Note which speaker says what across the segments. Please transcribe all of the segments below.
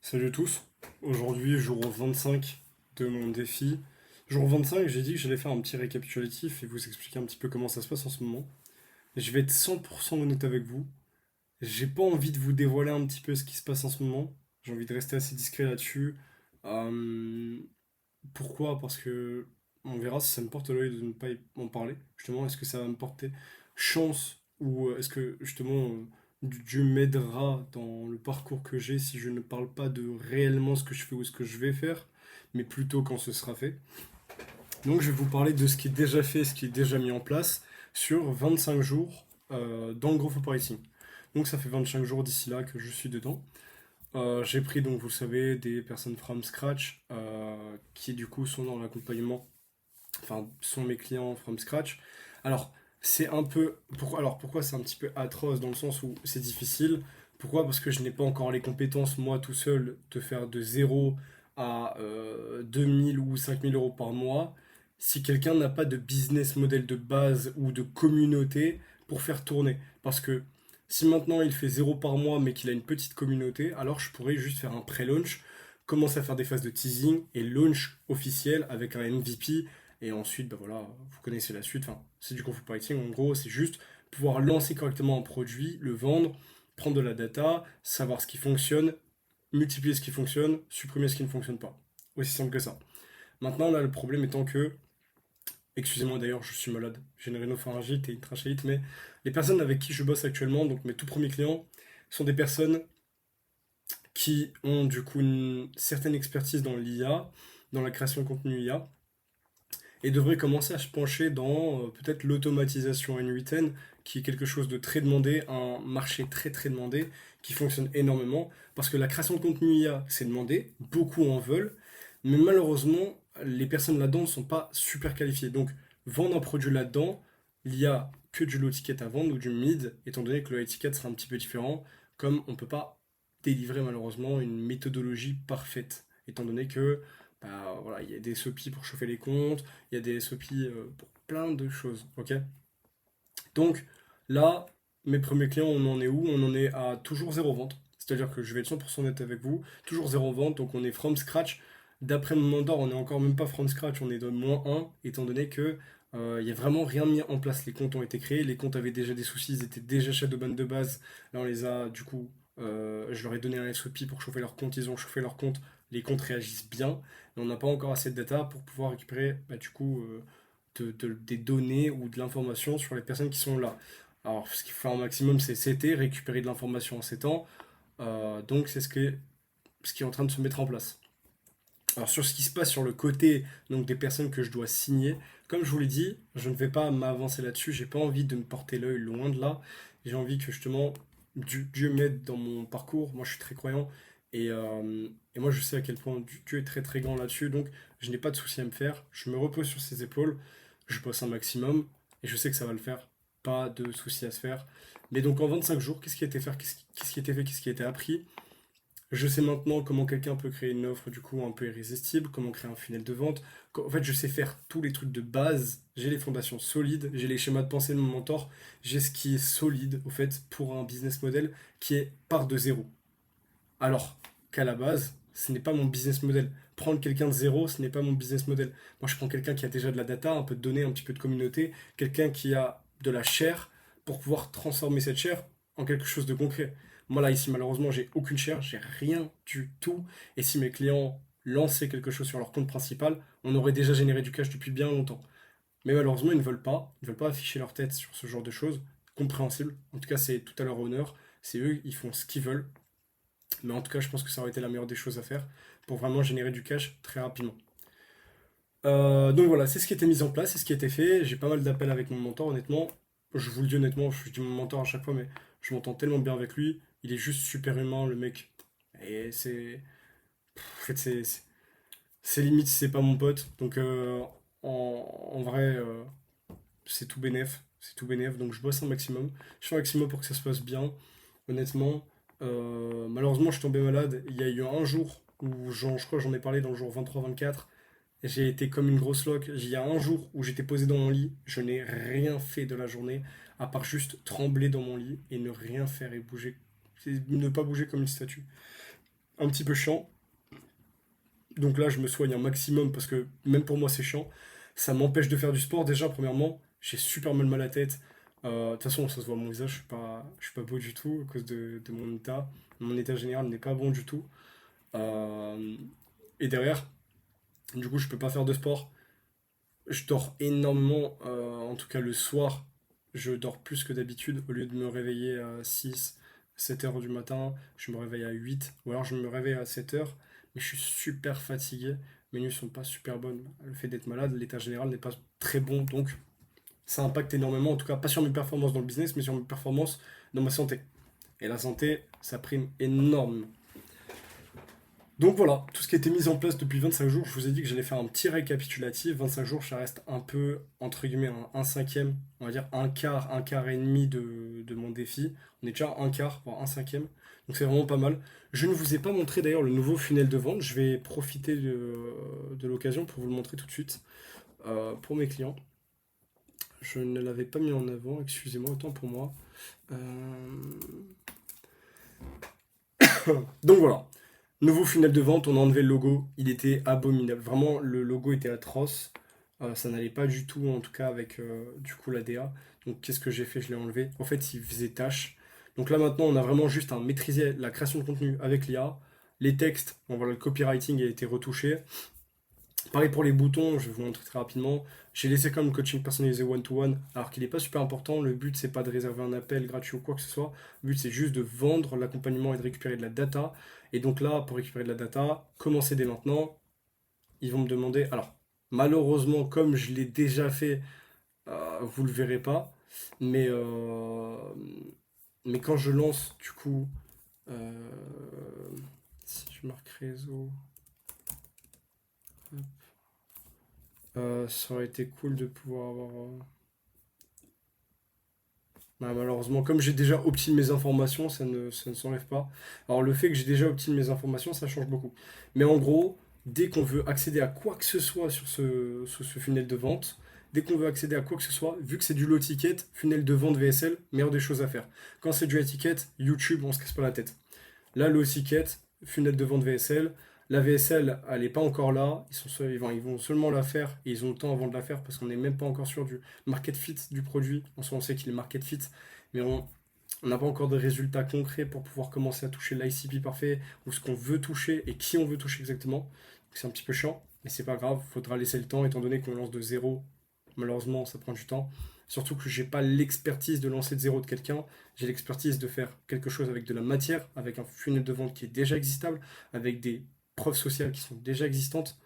Speaker 1: Salut à tous. Aujourd'hui, jour 25 de mon défi. Jour 25, j'ai dit que j'allais faire un petit récapitulatif et vous expliquer un petit peu comment ça se passe en ce moment. Je vais être 100% honnête avec vous. J'ai pas envie de vous dévoiler un petit peu ce qui se passe en ce moment. J'ai envie de rester assez discret là-dessus. Euh, Pourquoi? Parce que on verra si ça me porte l'œil de ne pas en parler. Justement, est-ce que ça va me porter chance ou est-ce que justement Dieu m'aidera dans le parcours que j'ai si je ne parle pas de réellement ce que je fais ou ce que je vais faire, mais plutôt quand ce sera fait. Donc je vais vous parler de ce qui est déjà fait, ce qui est déjà mis en place sur 25 jours dans le Growth Operating. Donc ça fait 25 jours d'ici là que je suis dedans. J'ai pris, donc vous le savez, des personnes from scratch qui du coup sont dans l'accompagnement, enfin sont mes clients from scratch. Alors c'est un peu, pourquoi c'est un petit peu atroce dans le sens où c'est difficile. Pourquoi? Parce que je n'ai pas encore les compétences moi tout seul de faire de zéro à 2000 ou 5000 euros par mois si quelqu'un n'a pas de business model de base ou de communauté pour faire tourner. Parce que si maintenant il fait zéro par mois mais qu'il a une petite communauté, alors je pourrais juste faire un pré-launch, commencer à faire des phases de teasing et launch officiel avec un MVP. Et ensuite, bah voilà, vous connaissez la suite. Enfin, c'est du copywriting. En gros, c'est juste pouvoir lancer correctement un produit, le vendre, prendre de la data, savoir ce qui fonctionne, multiplier ce qui fonctionne, supprimer ce qui ne fonctionne pas. Aussi simple que ça. Maintenant, là, le problème étant que, excusez-moi d'ailleurs, je suis malade, j'ai une rhinopharyngite et une trachéite, mais les personnes avec qui je bosse actuellement, donc mes tout premiers clients, sont des personnes qui ont du coup une certaine expertise dans l'IA, dans la création de contenu IA, et devraient commencer à se pencher dans peut-être l'automatisation N8N, qui est quelque chose de très demandé, un marché très très demandé, qui fonctionne énormément, parce que la création de contenu IA, c'est demandé, beaucoup en veulent, mais malheureusement, les personnes là-dedans ne sont pas super qualifiées. Donc, vendre un produit là-dedans, il y a que du low ticket à vendre ou du mid, étant donné que le high ticket sera un petit peu différent, comme on ne peut pas délivrer malheureusement une méthodologie parfaite, étant donné que bah, voilà, il y a des SOP pour chauffer les comptes, il y a des SOP pour plein de choses, ok? Donc là, mes premiers clients, on en est où? On en est à toujours zéro vente. C'est-à-dire que je vais être 100% net avec vous, toujours zéro vente, donc on est from scratch. D'après mon mentor, on est encore même pas from scratch, on est de moins un, étant donné que il n'y a vraiment rien mis en place. Les comptes ont été créés, les comptes avaient déjà des soucis, ils étaient déjà Shadowban de base. Là, on les a, du coup, je leur ai donné un SOP pour chauffer leur compte, ils ont chauffé leur compte, les comptes réagissent bien, mais on n'a pas encore assez de data pour pouvoir récupérer, bah, du coup, des données ou de l'information sur les personnes qui sont là. Alors, ce qu'il faut un maximum, c'est CT, récupérer de l'information en 7 ans. Donc, c'est ce qui est en train de se mettre en place. Alors, sur ce qui se passe sur le côté donc, des personnes que je dois signer, comme je vous l'ai dit, je ne vais pas m'avancer là-dessus. J'ai pas envie de me porter l'œil loin de là. J'ai envie que justement Dieu m'aide dans mon parcours. Moi, je suis très croyant. Et moi, je sais à quel point Dieu est très très grand là-dessus. Donc, je n'ai pas de souci à me faire. Je me repose sur ses épaules. Je bosse un maximum. Et je sais que ça va le faire. Pas de souci à se faire. Mais donc, en 25 jours, qu'est-ce qui a été fait? Qu'est-ce qui a été fait? Qu'est-ce qui a été appris? Je sais maintenant comment quelqu'un peut créer une offre du coup un peu irrésistible, comment créer un funnel de vente. En fait, je sais faire tous les trucs de base. J'ai les fondations solides, j'ai les schémas de pensée de mon mentor, j'ai ce qui est solide au fait pour un business model qui est part de zéro. Alors qu'à la base, ce n'est pas mon business model. Prendre quelqu'un de zéro, ce n'est pas mon business model. Moi, je prends quelqu'un qui a déjà de la data, un peu de données, un petit peu de communauté, quelqu'un qui a de la chair pour pouvoir transformer cette chair en quelque chose de concret. Moi, là, ici, malheureusement, j'ai aucune chair, j'ai rien du tout. Et si mes clients lançaient quelque chose sur leur compte principal, on aurait déjà généré du cash depuis bien longtemps. Mais malheureusement, ils ne veulent pas afficher leur tête sur ce genre de choses. Compréhensible. En tout cas, c'est tout à leur honneur. C'est eux, ils font ce qu'ils veulent. Mais en tout cas, je pense que ça aurait été la meilleure des choses à faire pour vraiment générer du cash très rapidement. Donc voilà, c'est ce qui a été mis en place, c'est ce qui a été fait. J'ai pas mal d'appels avec mon mentor, honnêtement. Je vous le dis honnêtement, je dis mon mentor à chaque fois, mais je m'entends tellement bien avec lui. Il est juste super humain, le mec. Et c'est. En fait, c'est limite si c'est pas mon pote. Donc en vrai, c'est tout bénef. C'est tout bénef. Donc je bosse un maximum. Je fais un maximum pour que ça se passe bien. Honnêtement, malheureusement, je suis tombé malade. Il y a eu un jour où, je crois que j'en ai parlé dans le jour 23-24. J'ai été comme une grosse loque. Il y a un jour où j'étais posé dans mon lit. Je n'ai rien fait de la journée, à part juste trembler dans mon lit et ne rien faire et bouger. Ne pas bouger comme une statue. un petit peu chiant. Donc là, je me soigne un maximum parce que même pour moi, c'est chiant. Ça m'empêche de faire du sport. Déjà, premièrement, j'ai super mal à la tête. De toute façon, ça se voit à mon visage, je suis pas beau du tout à cause de mon état. Mon état général n'est pas bon du tout. Euh, et derrière, du coup, je peux pas faire de sport. Je dors énormément, en tout cas le soir, je dors plus que d'habitude. Au lieu de me réveiller à 6, 7 heures du matin, je me réveille à 8, ou alors je me réveille à 7 heures, mais je suis super fatigué. Mes nuits sont pas super bonnes. Le fait d'être malade, l'état général n'est pas très bon, donc ça impacte énormément, en tout cas pas sur mes performances dans le business, mais sur mes performances dans ma santé. Et la santé, ça prime énormément. Donc voilà, tout ce qui a été mis en place depuis 25 jours, je vous ai dit que j'allais faire un petit récapitulatif. 25 jours, ça reste un peu, entre guillemets, un cinquième, on va dire un quart et demi de mon défi. On est déjà à un quart, voire un cinquième. Donc c'est vraiment pas mal. Je ne vous ai pas montré d'ailleurs le nouveau funnel de vente. Je vais profiter de l'occasion pour vous le montrer tout de suite pour mes clients. Je ne l'avais pas mis en avant, excusez-moi, autant pour moi. Euh, Donc voilà. Nouveau funnel de vente, on a enlevé le logo, il était abominable. Vraiment, le logo était atroce. Ça n'allait pas du tout, en tout cas avec du coup la DA. Donc qu'est-ce que j'ai fait? Je l'ai enlevé. En fait, il faisait tâche. Donc là maintenant, on a vraiment juste à maîtriser la création de contenu avec l'IA. Les textes, bon, voilà, le copywriting a été retouché. Pareil pour les boutons, je vais vous montrer très rapidement. J'ai laissé comme coaching personnalisé one-to-one, alors qu'il n'est pas super important. Le but, c'est pas de réserver un appel gratuit ou quoi que ce soit. Le but, c'est juste de vendre l'accompagnement et de récupérer de la data. Et donc là, pour récupérer de la data, commencez dès maintenant. Ils vont me demander. Alors, malheureusement, comme je l'ai déjà fait, vous le verrez pas. Mais, euh, mais quand je lance, du coup, euh, si je marque réseau, ça aurait été cool de pouvoir avoir. Bah, malheureusement, comme j'ai déjà optimisé mes informations, ça ne s'enlève pas. Alors le fait que j'ai déjà optimisé mes informations, ça change beaucoup. Mais en gros, dès qu'on veut accéder à quoi que ce soit sur ce funnel de vente, dès qu'on veut accéder à quoi que ce soit, vu que c'est du low ticket, funnel de vente VSL, meilleure des choses à faire. Quand c'est du high ticket, YouTube, on se casse pas la tête. Là, le ticket, funnel de vente VSL. La VSL, elle n'est pas encore là. Ils vont seulement la faire et ils ont le temps avant de la faire parce qu'on n'est même pas encore sûr du market fit du produit. En soi, on sait qu'il est market fit, mais on n'a pas encore de résultats concrets pour pouvoir commencer à toucher l'ICP parfait ou ce qu'on veut toucher et qui on veut toucher exactement. Donc c'est un petit peu chiant, mais c'est pas grave. Il faudra laisser le temps étant donné qu'on lance de zéro. Malheureusement, ça prend du temps. Surtout que j'ai pas l'expertise de lancer de zéro de quelqu'un. J'ai l'expertise de faire quelque chose avec de la matière, avec un funnel de vente qui est déjà existable, avec des preuves sociales qui sont déjà existantes.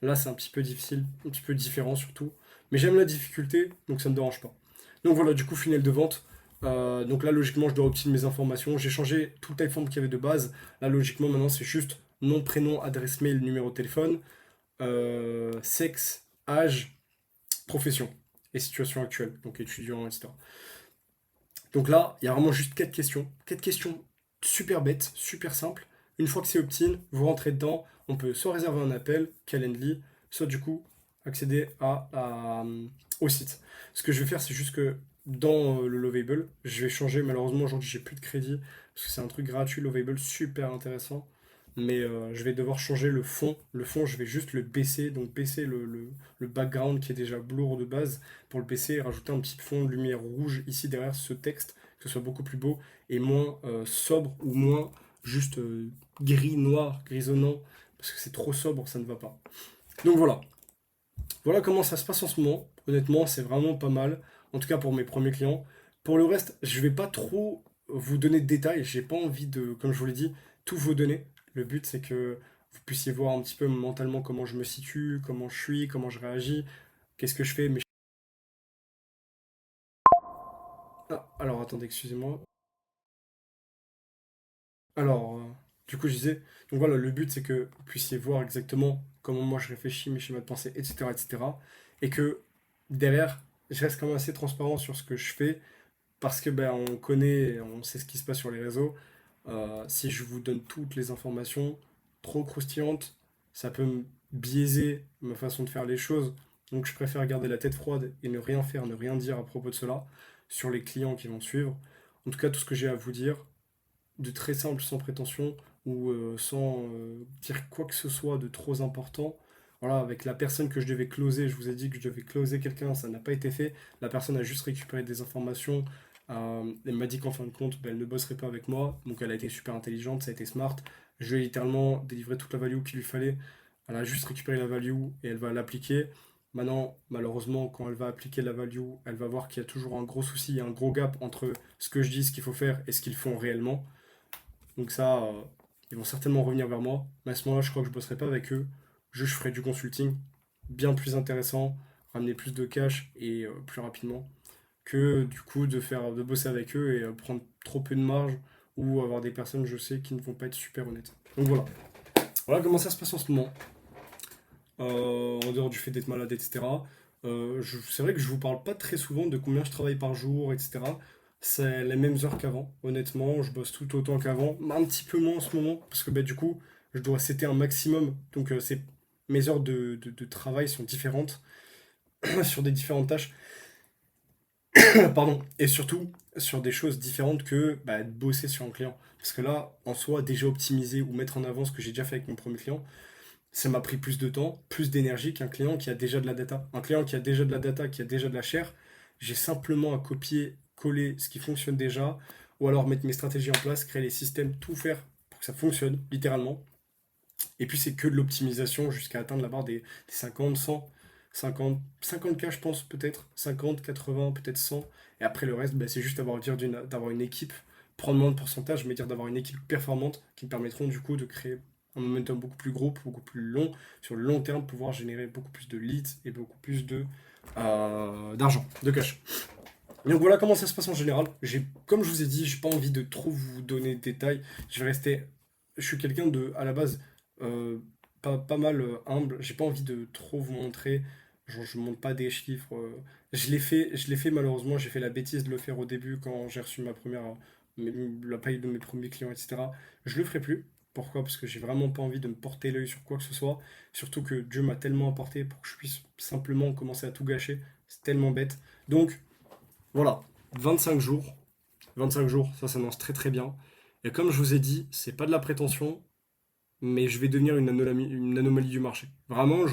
Speaker 1: Là, c'est un petit peu difficile, un petit peu différent surtout. Mais j'aime la difficulté, donc ça ne me dérange pas. Donc voilà, du coup, funnel de vente. Donc là, logiquement, je dois optimiser mes informations. J'ai changé tout le typeform qu'il y avait de base. Là, logiquement, maintenant, c'est juste nom, prénom, adresse mail, numéro de téléphone, sexe, âge, profession et situation actuelle, donc étudiant, etc. Donc là, il y a vraiment juste 4 questions. 4 questions super bêtes, super simples. Une fois que c'est opt-in, vous rentrez dedans, on peut soit réserver un appel, Calendly, soit du coup accéder au site. Ce que je vais faire, c'est juste que dans le Lovable, je vais changer. Malheureusement, aujourd'hui, j'ai plus de crédit parce que c'est un truc gratuit, Lovable, super intéressant. Mais je vais devoir changer le fond. Le fond, je vais juste le baisser, donc baisser le background qui est déjà lourd de base pour le baisser et rajouter un petit fond de lumière rouge ici derrière ce texte, que ce soit beaucoup plus beau et moins sobre ou moins juste gris, noir, grisonnant, parce que c'est trop sobre, ça ne va pas. Donc voilà, voilà comment ça se passe en ce moment. Honnêtement, c'est vraiment pas mal, en tout cas pour mes premiers clients. Pour le reste, je vais pas trop vous donner de détails, j'ai pas envie de, comme je vous l'ai dit, tout vous donner. Le but c'est que vous puissiez voir un petit peu mentalement comment je me situe, comment je suis, comment je réagis, qu'est-ce que je fais, mais... Ah, alors attendez, excusez-moi. Alors, du coup, je disais, donc voilà, le but c'est que vous puissiez voir exactement comment moi je réfléchis, mes schémas de pensée, etc., etc. Et cetera. Et que derrière, je reste quand même assez transparent sur ce que je fais parce que ben, on connaît, on sait ce qui se passe sur les réseaux. Si je vous donne toutes les informations trop croustillantes, ça peut me biaiser ma façon de faire les choses. Donc je préfère garder la tête froide et ne rien faire, ne rien dire à propos de cela sur les clients qui vont suivre. En tout cas, tout ce que j'ai à vous dire, de très simple, sans prétention, ou sans dire quoi que ce soit de trop important. Voilà, avec la personne que je devais closer, je vous ai dit que je devais closer quelqu'un, ça n'a pas été fait. La personne a juste récupéré des informations. Elle m'a dit qu'en fin de compte, ben, elle ne bosserait pas avec moi. Donc elle a été super intelligente, ça a été smart. Je lui ai littéralement délivré toute la value qu'il lui fallait. Elle a juste récupéré la value et elle va l'appliquer. Maintenant, malheureusement, quand elle va appliquer la value, elle va voir qu'il y a toujours un gros souci, un gros gap entre ce que je dis, ce qu'il faut faire et ce qu'ils font réellement. Donc ça, ils vont certainement revenir vers moi. Mais à ce moment-là, je crois que je bosserai pas avec eux. Je ferai du consulting bien plus intéressant, ramener plus de cash et plus rapidement que du coup de bosser avec eux et prendre trop peu de marge ou avoir des personnes, je sais, qui ne vont pas être super honnêtes. Donc voilà. Voilà comment ça se passe en ce moment. En dehors du fait d'être malade, etc. C'est vrai que je vous parle pas très souvent de combien je travaille par jour, etc. C'est les mêmes heures qu'avant, honnêtement, je bosse tout autant qu'avant, un petit peu moins en ce moment, parce que bah, du coup, je dois setter un maximum, donc mes heures de travail sont différentes sur des différentes tâches, pardon, et surtout sur des choses différentes que bah, de bosser sur un client. Parce que là, en soi, déjà optimiser ou mettre en avant ce que j'ai déjà fait avec mon premier client, ça m'a pris plus de temps, plus d'énergie qu'un client qui a déjà de la data. Un client qui a déjà de la data, qui a déjà de la chair, j'ai simplement à copier, coller ce qui fonctionne déjà, ou alors mettre mes stratégies en place, créer les systèmes, tout faire pour que ça fonctionne, littéralement. Et puis c'est que de l'optimisation jusqu'à atteindre la barre des 50, 100, 50, 50K je pense peut-être, 50, 80, peut-être 100. Et après le reste, bah, c'est juste d'avoir une équipe, prendre moins de pourcentage, mais dire d'avoir une équipe performante qui me permettront du coup de créer un momentum beaucoup plus gros, beaucoup plus long, sur le long terme, pouvoir générer beaucoup plus de leads et beaucoup plus d'argent, de cash. Donc voilà comment ça se passe en général. Comme je vous ai dit, j'ai pas envie de trop vous donner de détails. Je vais rester. Je suis quelqu'un de, à la base, euh, pas mal humble. J'ai pas envie de trop vous montrer. Genre, je montre pas des chiffres. Je l'ai fait malheureusement. J'ai fait la bêtise de le faire au début quand j'ai reçu la paye de mes premiers clients, etc. Je le ferai plus. Pourquoi? Parce que j'ai vraiment pas envie de me porter l'œil sur quoi que ce soit. Surtout que Dieu m'a tellement apporté pour que je puisse simplement commencer à tout gâcher. C'est tellement bête. Donc, voilà, 25 jours. 25 jours, ça s'annonce très très bien. Et comme je vous ai dit, c'est pas de la prétention, mais je vais devenir une anomalie du marché. Vraiment,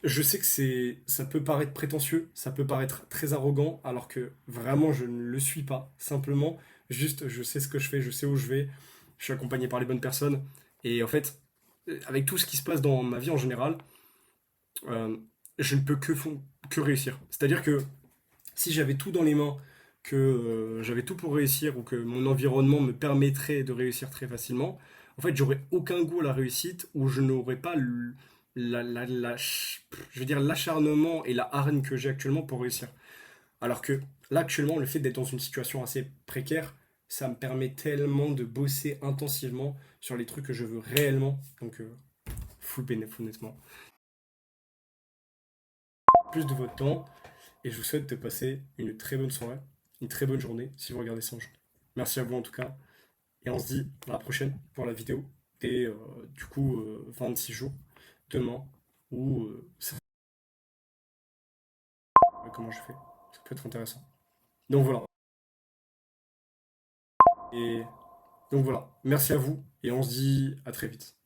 Speaker 1: je sais que ça peut paraître prétentieux, ça peut paraître très arrogant, alors que vraiment je ne le suis pas. Simplement, juste je sais ce que je fais, je sais où je vais, je suis accompagné par les bonnes personnes. Et en fait, avec tout ce qui se passe dans ma vie en général, euh, je ne peux que réussir. C'est-à-dire que si j'avais tout dans les mains, que j'avais tout pour réussir ou que mon environnement me permettrait de réussir très facilement, en fait, j'aurais aucun goût à la réussite ou je n'aurais pas je veux dire, l'acharnement et la hargne que j'ai actuellement pour réussir. Alors que là, actuellement, le fait d'être dans une situation assez précaire, ça me permet tellement de bosser intensivement sur les trucs que je veux réellement. Donc, full bénéf, honnêtement. Plus de votre temps. Et je vous souhaite de passer une très bonne soirée, une très bonne journée si vous regardez ça un jour. Merci à vous en tout cas. Et on se dit à la prochaine pour la vidéo. Et du coup, 26 jours demain. Ou comment je fais. Ça peut être intéressant. Donc voilà. Et donc voilà. Merci à vous. Et on se dit à très vite.